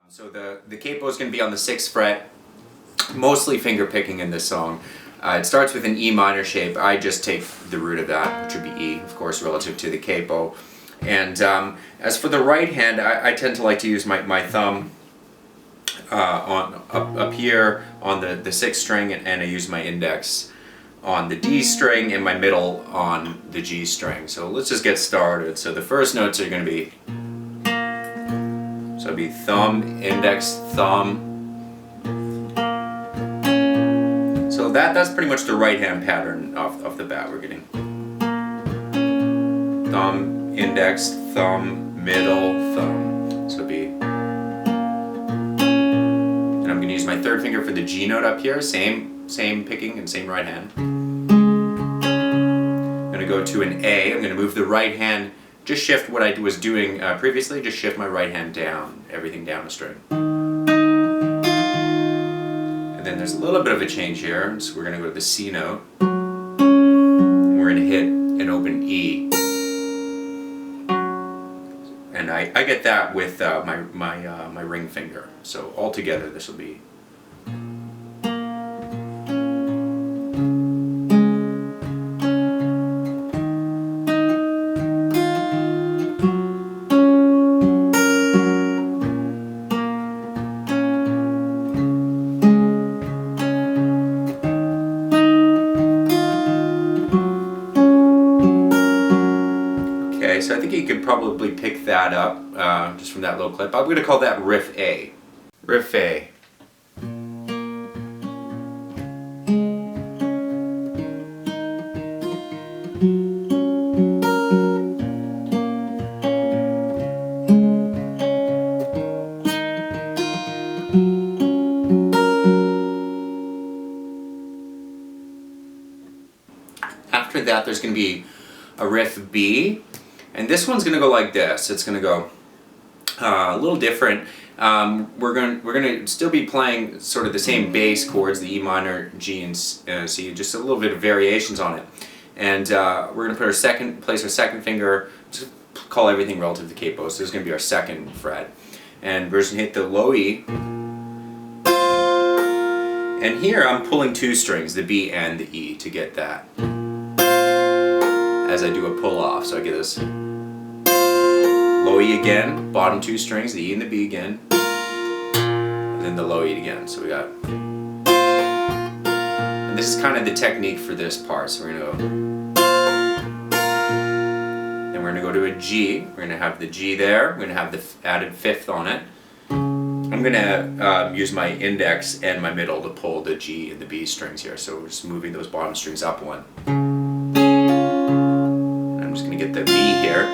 So the capo is going to be on the 6th fret, mostly finger picking in this song. It starts with an E minor shape. I just take the root of that, which would be E, of course, relative to the capo. And as for the right hand, I tend to like to use my thumb up here on the 6th string, and I use my index on the D string and my middle on the G string. So let's just get started. So the first notes are going to be, so it'll be thumb, index, thumb. So that's pretty much the right hand pattern off the bat. We're getting thumb, index, thumb, middle, thumb. So it'll be, and I'm going to use my 3rd finger for the G note up here, same picking and same right hand. I'm going to go to an A. I'm going to move the right hand, just shift what I was doing previously, just shift my right hand down, everything down a string. And then there's a little bit of a change here, so we're going to go to the C note, and we're going to hit an open E. And I get that with my ring finger. So altogether this will be. So I think you could probably pick that up just from that little clip. I'm going to call that Riff A. Riff A. After that, there's going to be a Riff B. And this one's going to go like this. It's going to go a little different. We're going to still be playing sort of the same bass chords, the E minor, G, and C, just a little bit of variations on it. And we're going to place our 2nd finger, just call everything relative to capo. So this is going to be our 2nd fret. And we're just going to hit the low E. And here I'm pulling 2 strings, the B and the E, to get that. As I do a pull off, so I get this low E again, bottom 2 strings, the E and the B again, and then the low E again. So we got, and this is kind of the technique for this part. So we're gonna go, then we're gonna go to a G. We're gonna have the G there. We're gonna have the added 5th on it. I'm gonna use my index and my middle to pull the G and the B strings here. So we're just moving those bottom strings up one. I'm just going to get the B here,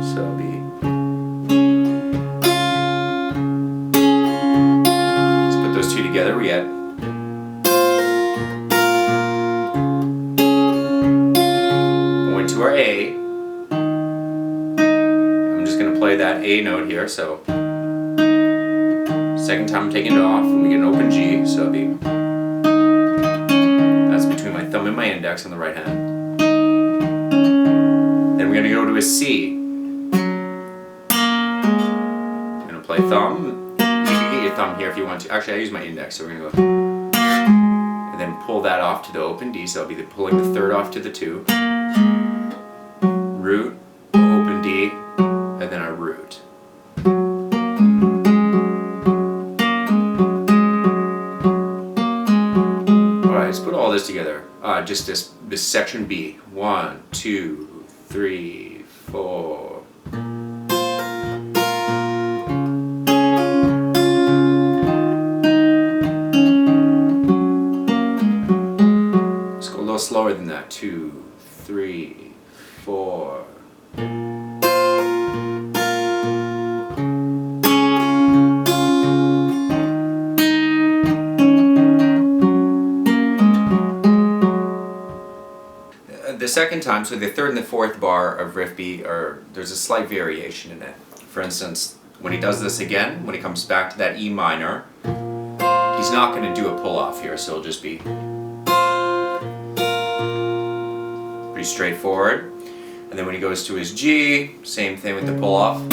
so it'll be, let's put those 2 together, we get, going to our A, I'm just going to play that A note here, so 2nd time I'm taking it off, and we get an open G, so it'll be, that's between my thumb and my index on the right hand. Then we're going to go to a C. I'm going to play thumb. You can get your thumb here if you want to. Actually, I use my index, so we're going to go. And then pull that off to the open D, so I'll be pulling the 3rd off to the 2. Root, open D, and then our root. Alright, let's put all this together. Just this section B. 1, 2, 3, 4. Let's go a little slower than that. 2, 3, 4. The 2nd time, so the 3rd and the 4th bar of Riff B, there's a slight variation in it. For instance, when he does this again, when he comes back to that E minor, he's not going to do a pull off here, so it'll just be pretty straightforward. And then when he goes to his G, same thing with the pull off.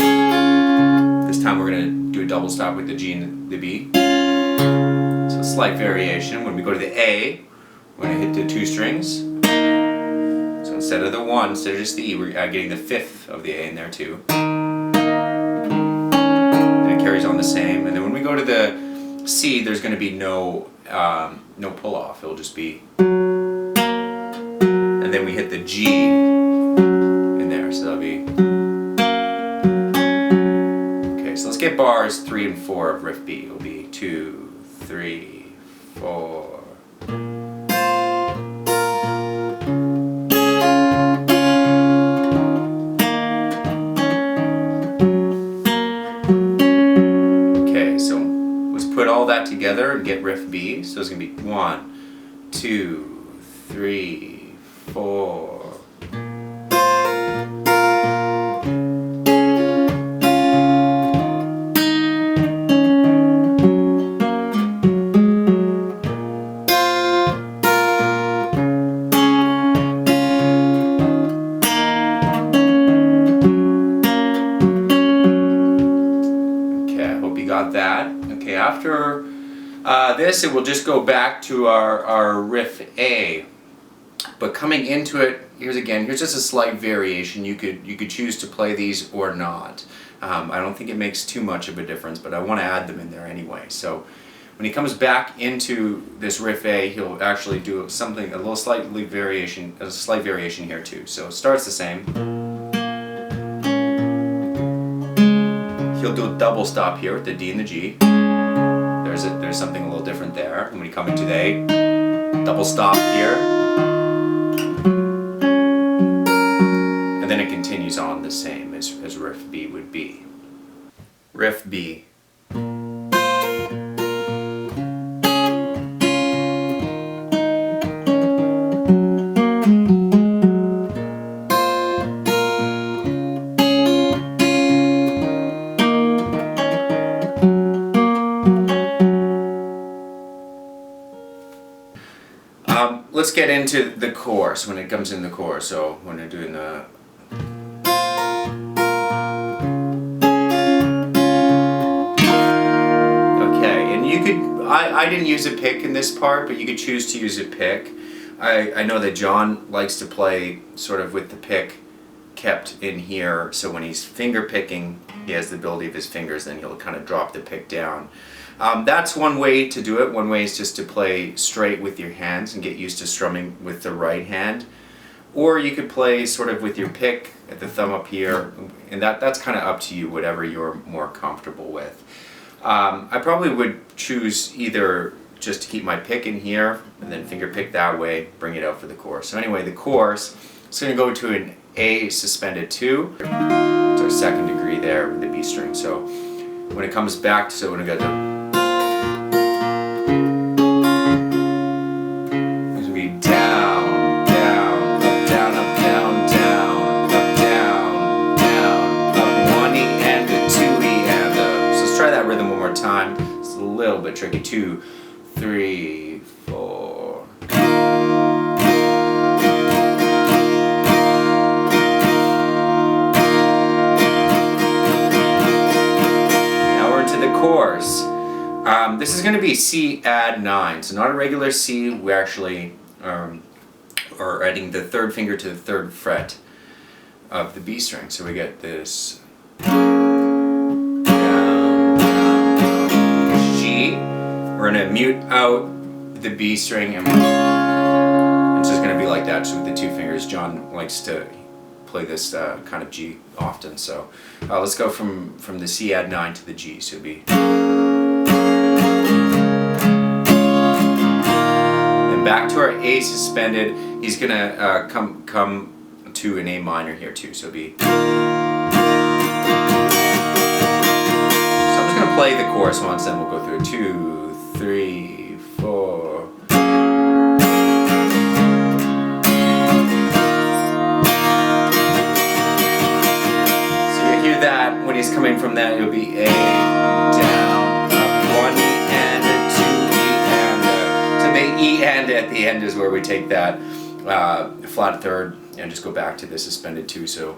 This time we're going to do a double stop with the G and the B. So a slight variation. When we go to the A, we're going to hit the 2 strings. So instead of the 1, instead of just the E, we're getting the 5th of the A in there too. Then it carries on the same. And then when we go to the C, there's going to be no pull off. It'll just be, and then we hit the G in there. So that'll be. Okay, so let's get bars 3 and 4 of Riff B. It'll be 2, 3, 4. Put all that together and get Riff B. So it's going to be 1, 2, 3, 4. Okay, I hope you got that. Okay, after this, it will just go back to our Riff A. But coming into it, here's just a slight variation. You could choose to play these or not. I don't think it makes too much of a difference, but I want to add them in there anyway. So when he comes back into this Riff A, he'll actually do something a slight variation here too. So it starts the same. He'll do a double stop here with the D and the G. There's something a little different there. And when you come into the A, double stop here. And then it continues on the same as Riff B would be. Riff B. Let's get into the chorus when it comes in the chorus. So when we're doing the okay, and you could I didn't use a pick in this part, but you could choose to use a pick. I know that John likes to play sort of with the pick kept in here, so when he's finger picking, he has the ability of his fingers, then he'll kind of drop the pick down. That's one way to do it. One way is just to play straight with your hands and get used to strumming with the right hand. Or you could play sort of with your pick at the thumb up here, and that's kind of up to you, whatever you're more comfortable with. I probably would choose either just to keep my pick in here and then finger pick that way, bring it out for the chorus. So anyway, the chorus is going to go to an A suspended 2. It's our 2nd degree there with the B string. So when it comes back, so when I got the rhythm one more time. It's a little bit tricky. 2, 3, 4. Now we're into the chorus. This is going to be C add 9, so not a regular C. We actually are adding the 3rd finger to the 3rd fret of the B string. So we get this. We're going to mute out the B string, and it's just going to be like that, just with the 2 fingers. John likes to play this kind of G often, so let's go from the C add 9 to the G, so it'll be. And back to our A suspended, he's going to come to an A minor here too, so it'll be. So I'm just going to play the chorus once, then we'll go through 2, 3, 4. So you hear that when he's coming from that, it'll be A, down, up, 1 E and a 2 E and a. So the E and at the end is where we take that flat 3rd and just go back to the suspended 2. So.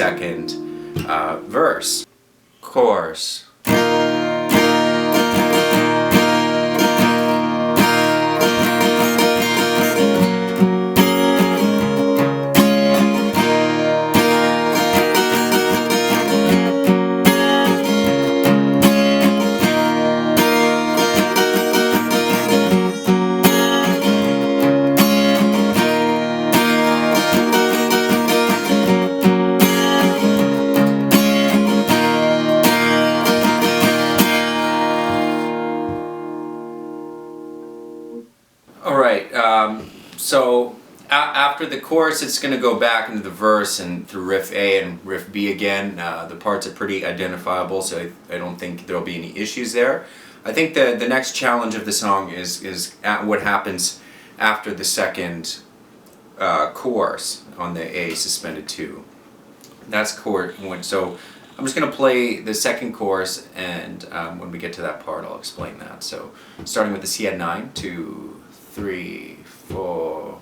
second verse. Chorus. Alright, so after the chorus it's going to go back into the verse and through Riff A and Riff B again. The parts are pretty identifiable, so I don't think there'll be any issues there. I think the next challenge of the song is at what happens after the second chorus on the A suspended 2. That's chord 1. So I'm just going to play the second chorus, and when we get to that part I'll explain that. So starting with the C add 9, 2, 3, 4.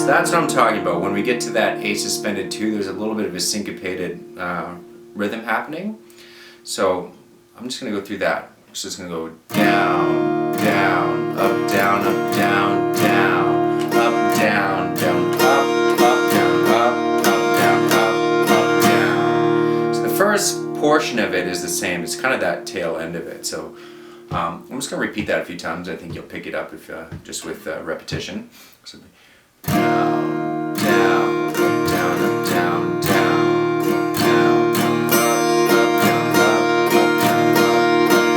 That's what I'm talking about. When we get to that A suspended 2, there's a little bit of a syncopated rhythm happening. So I'm just going to go through that. It's just going to go down, down, up, down, up, down, down, up, down, down, up, down, up, down, up, down. So the first portion of it is the same. It's kind of that tail end of it. So I'm just going to repeat that a few times. I think you'll pick it up if just with repetition. So, down, down, up, down, up, down, down, down, down, up, down, up, down, up,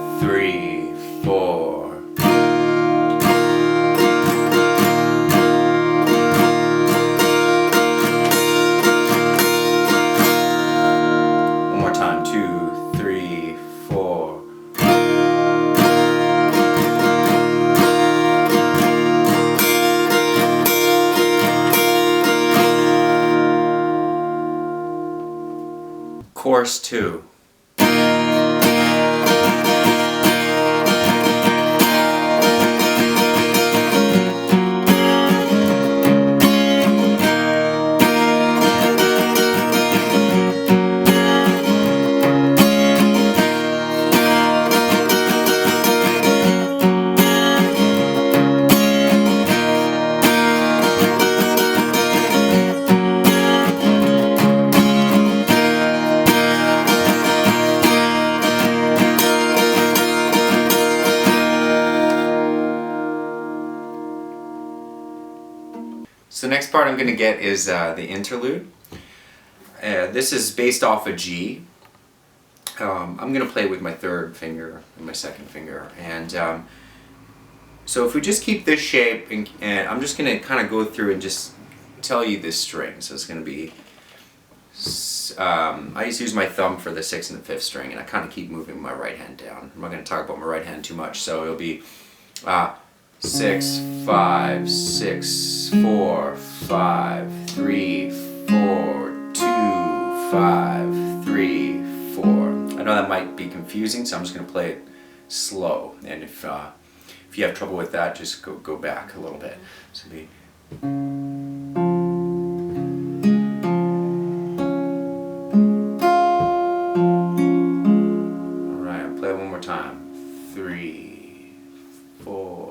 down. 3, 4. One more time. 2, 3, 4. Chorus 2. So the next part I'm going to get is the interlude. This is based off a G. I'm going to play with my third finger and my second finger. And so if we just keep this shape, and I'm just going to kind of go through and just tell you this string. So it's going to be, I used to use my thumb for the 6th and the 5th string, and I kind of keep moving my right hand down. I'm not going to talk about my right hand too much, so it'll be 6, 5, 6, 4, 5, 3, 4, 2, 5, 3, 4. I know that might be confusing, so I'm just going to play it slow. And if you have trouble with that, just go back a little bit. So it'll be. Alright, I'll play it one more time. 3, 4.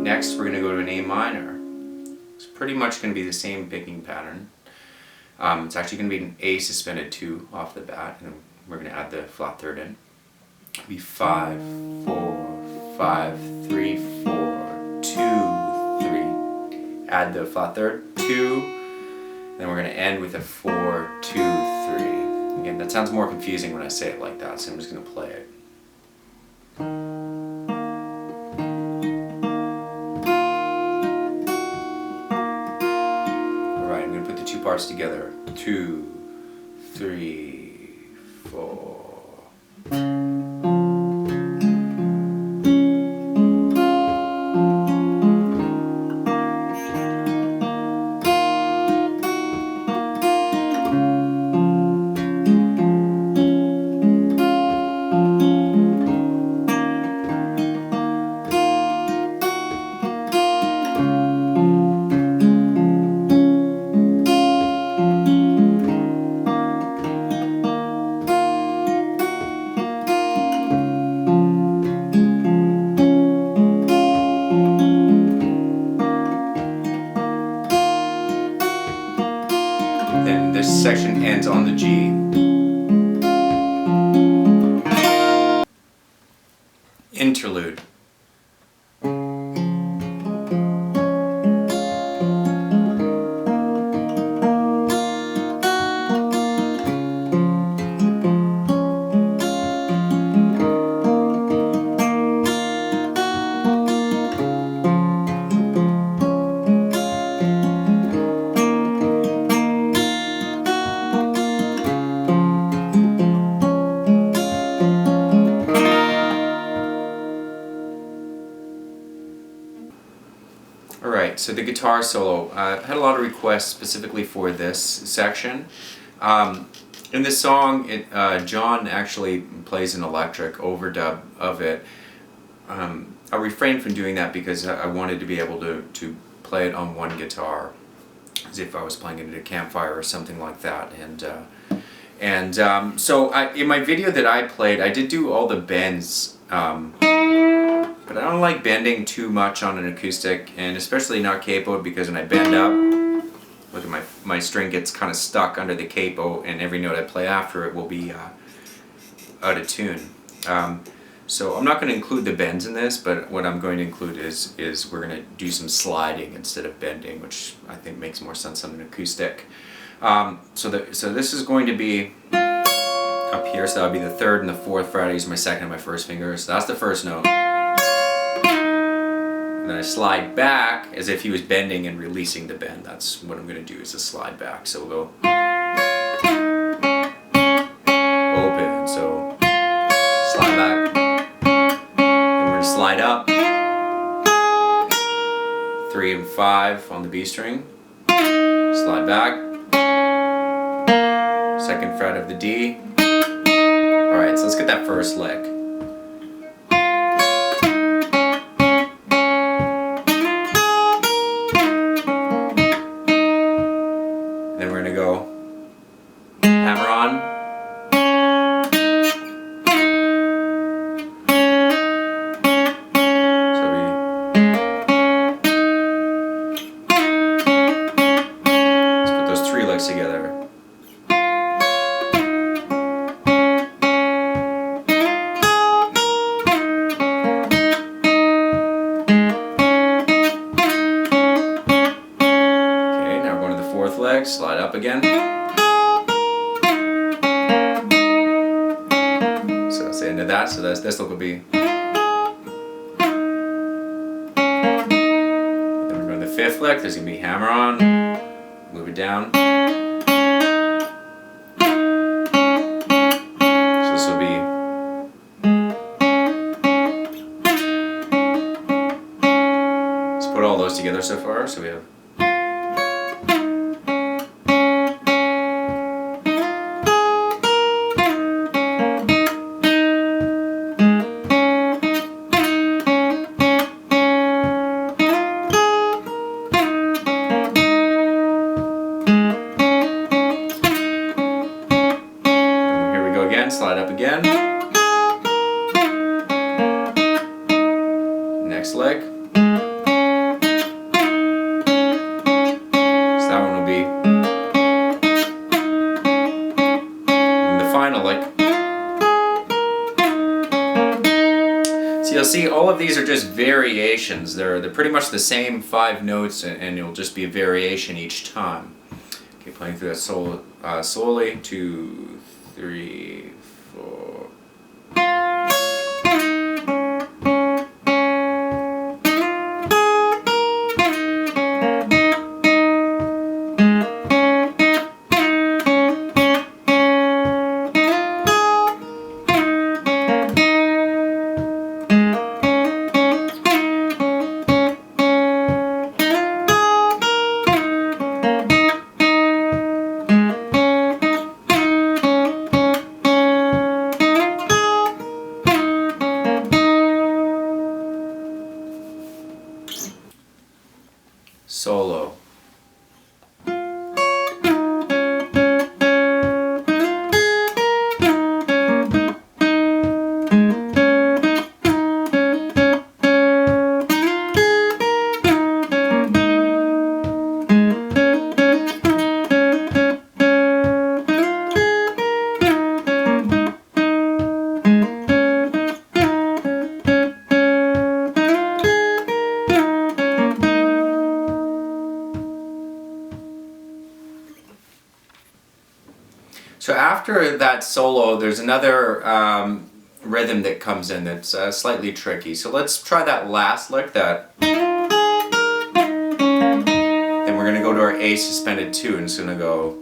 Next, we're going to go to an A minor. It's pretty much going to be the same picking pattern. It's actually going to be an A suspended 2 off the bat, and we're going to add the flat third in. It'll be 5, 4, 5, 3, 4, 2, 3. Add the flat third, 2. Then we're going to end with a 4, 2, 3. Again, that sounds more confusing when I say it like that, so I'm just going to play it. Alright, I'm going to put the two parts together. 2, 3, 4. Then this section ends on the G. Interlude. Alright, so the guitar solo. I had a lot of requests specifically for this section. In this song, John actually plays an electric overdub of it. I refrained from doing that because I wanted to be able to play it on one guitar, as if I was playing it at a campfire or something like that. So in my video that I played, I did do all the bends. But I don't like bending too much on an acoustic, and especially not capoed, because when I bend up, look at my string gets kind of stuck under the capo, and every note I play after it will be out of tune. So I'm not going to include the bends in this, but what I'm going to include is we're going to do some sliding instead of bending, which I think makes more sense on an acoustic. So this is going to be up here, so that would be the 3rd and the 4th fret. I use my 2nd and my 1st finger, so that's the first note. And then I slide back as if he was bending and releasing the bend. That's what I'm going to do, is a slide back. So we'll go open, so slide back. Then we're going to slide up. 3 and 5 on the B string. Slide back. 2nd fret of the D. Alright, so let's get that first lick. Then we're going to go hammer on. So let's put those 3 licks together. Slide up again. So that's the end of that. So this look will be. Then we're going to the 5th lick. There's going to be hammer on. Move it down. So this will be. Let's put all those together so far. So we have. Slide up again. Next lick. So that one will be. And the final lick. So you'll see all of these are just variations. They're pretty much the same 5 notes, and it'll just be a variation each time. Okay, playing through that slowly. 2, 3, 4. Solo. So after that solo, there's another rhythm that comes in that's slightly tricky. So let's try that last lick, that. Then we're going to go to our A suspended 2, and it's going to go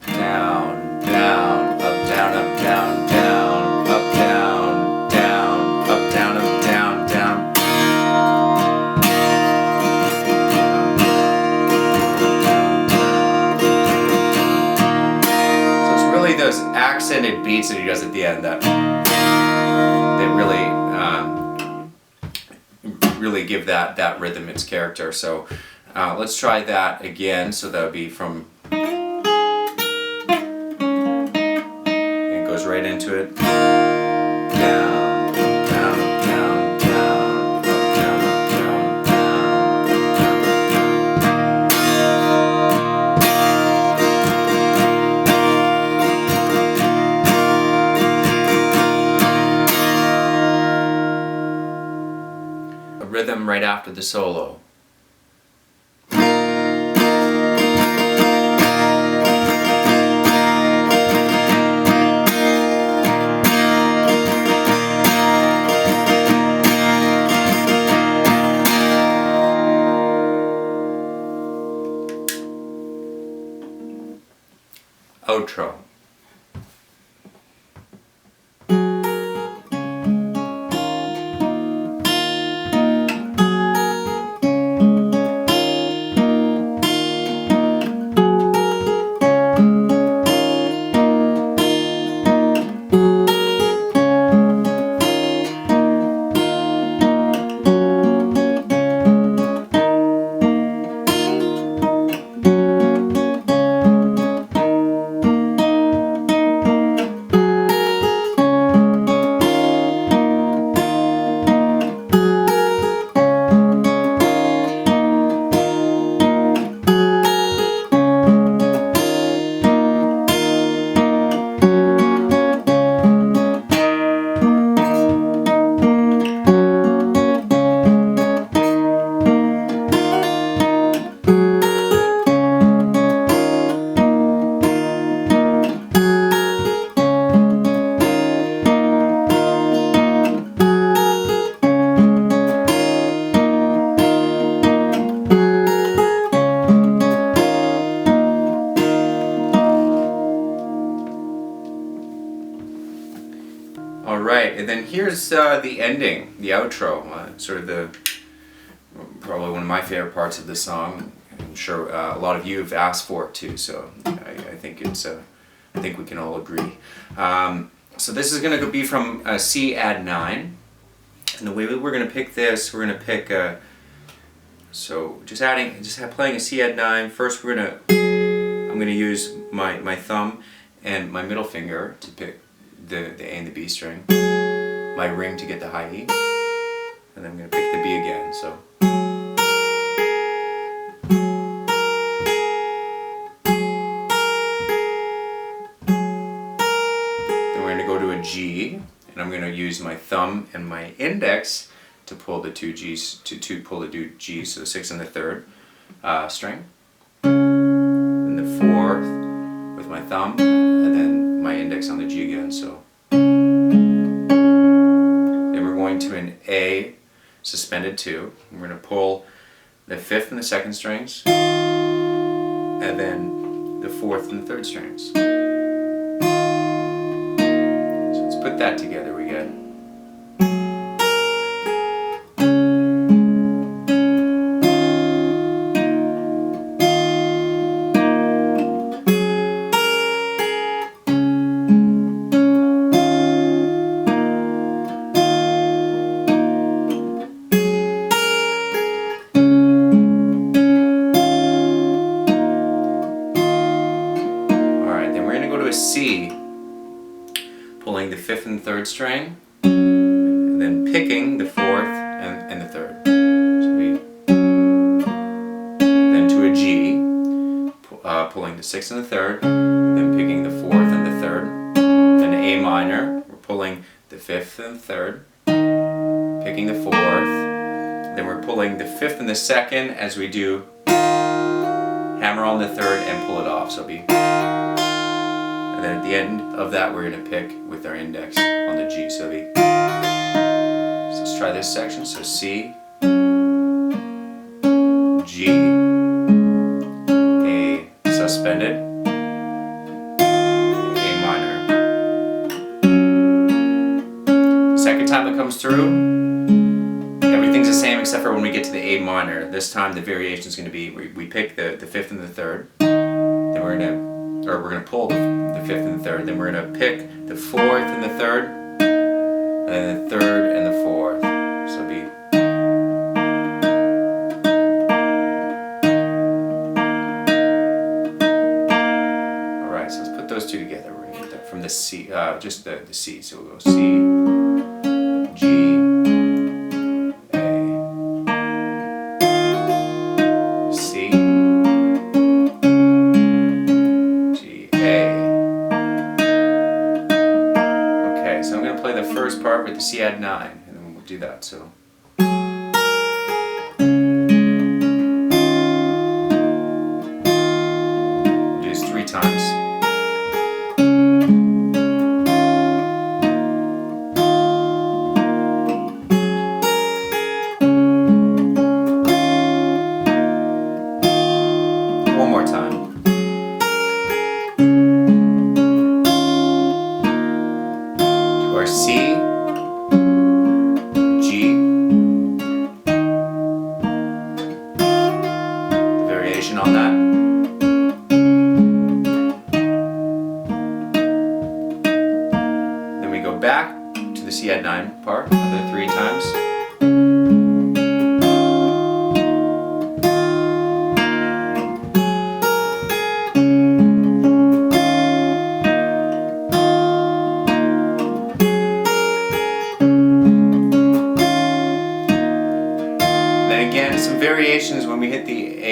down, down, up, down, up, down, down, up, down, down, up, down, up, down, down. Those accented beats that he does at the end that really give that rhythm its character. So let's try that again. So that would be from, it goes right into it. Down, down, down, down, up, down, up, down, down. Rhythm right after the solo. Outro. Alright, and then here's the ending, the outro, sort of probably one of my favorite parts of the song. I'm sure a lot of you have asked for it too, so I think I think we can all agree. So this is going to be from C add 9, and the way we're going to pick this, we're going to pick so playing a C add 9. First I'm going to use my thumb and my middle finger to pick the A and the B string, my ring to get the high E, and then I'm going to pick the B again. So then we're going to go to a G, and I'm going to use my thumb and my index to pull the two G's, to pull the two G's, so the 6th and the 3rd string, and the 4th with my thumb, and then my my index on the G again. So then we're going to an A suspended 2. We're going to pull the 5th and the 2nd strings, and then the 4th and the 3rd strings. So let's put that together. We get C, pulling the 5th and 3rd string, and then picking the 4th and the 3rd. So then to a G, pulling the 6th and the 3rd, then picking the 4th and the 3rd. Then A minor, we're pulling the 5th and the 3rd, picking the 4th. Then we're pulling the 5th and the 2nd as we do hammer on the 3rd and pull it off. So it'll be. And then at the end of that, we're going to pick with our index on the G. So let's try this section. So C, G, A suspended, A minor. The second time it comes through, everything's the same except for when we get to the A minor. This time the variation is going to be we pick the 5th and the 3rd, then we're going to pull the 5th and the 3rd, then we're going to pick the 4th and the 3rd, and then the 3rd and the 4th. So it'll be. Alright, so let's put those two together. We're going to get that from the C, just the C. So we'll go C, G, A, C, the first part with the C add 9, and then we'll do that. So we'll do this 3 times. One more time. C, G, the variation on that. Then we go back to the C add 9 part, another 3 times. Again, some variations when we hit the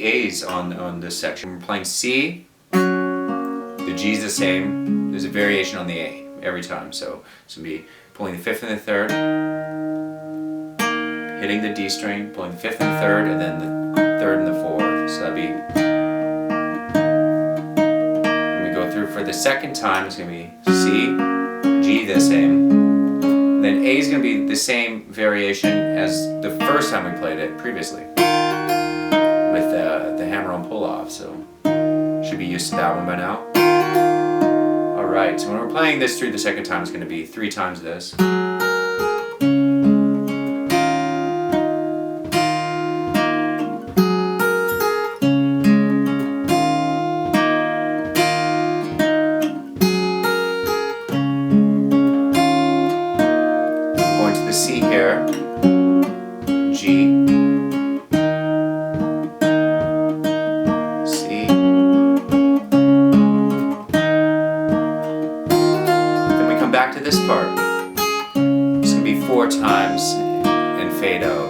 A's on this section. We're playing C, the G's the same. There's a variation on the A every time. So it's going to be pulling the 5th and the 3rd, hitting the D string, pulling the 5th and the 3rd, and then the 3rd and the 4th. So that'd be. When we go through for the second time, it's going to be C, G the same. Then A is going to be the same variation as the first time we played it previously with the hammer-on pull-off, so should be used to that one by now. Alright, so when we're playing this through the second time, it's going to be 3 times this. C here, G, C, then we come back to this part. It's going to be 4 times and fade out.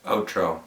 Outro.